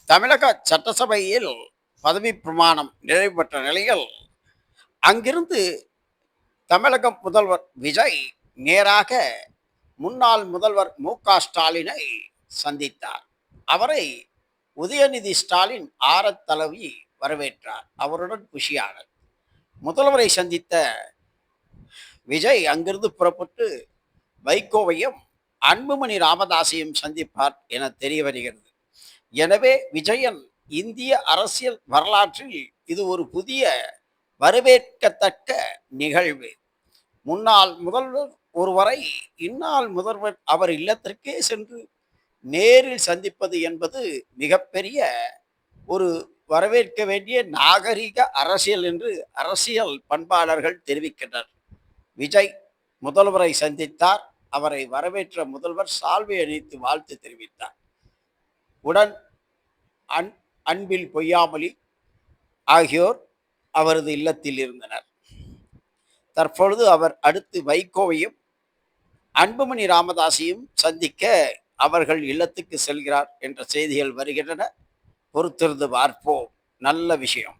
தமிழக சட்டசபையில் பதவி பிரமாணம் நிறைவு பெற்ற நிலையில் அங்கிருந்து தமிழக முதல்வர் விஜய் நேராக முன்னாள் முதல்வர் மு.க.ஸ்டாலினை சந்தித்தார். அவரை உதயநிதி ஸ்டாலின் ஆரத் தழுவி வரவேற்றார். அவருடன் குஷியானார். முதல்வரை சந்தித்த விஜய் அங்கிருந்து புறப்பட்டு வைகோவையும் அன்புமணி ராமதாஸையும் சந்திப்பார் என தெரிய வருகிறது. எனவே விஜயன் இந்திய அரசியல் வரலாற்றில் இது ஒரு புதிய வரவேற்கத்தக்க நிகழ்வு. முன்னாள் முதல்வர் ஒருவரை இந்நாள் முதல்வர் அவர் இல்லத்திற்கே சென்று நேரில் சந்திப்பது என்பது மிகப்பெரிய ஒரு வரவேற்க வேண்டிய நாகரிக அரசியல் என்று அரசியல் பண்பாளர்கள் தெரிவிக்கின்றனர். விஜய் முதல்வரை சந்தித்தார். அவரை வரவேற்ற முதல்வர் சால்வை அணிவித்து வாழ்த்து தெரிவித்தார். உடன் அன்பில் பொய்யாமொழி ஆகியோர் அவரது இல்லத்தில் இருந்தனர். தற்பொழுது அவர் அடுத்து வைகோவையும் அன்புமணி ராமதாஸையும் சந்திக்க அவர்கள் இல்லத்துக்கு செல்கிறார் என்ற செய்திகள் வருகின்றன. பொறுத்திருந்து பார்ப்போம். நல்ல விஷயம்.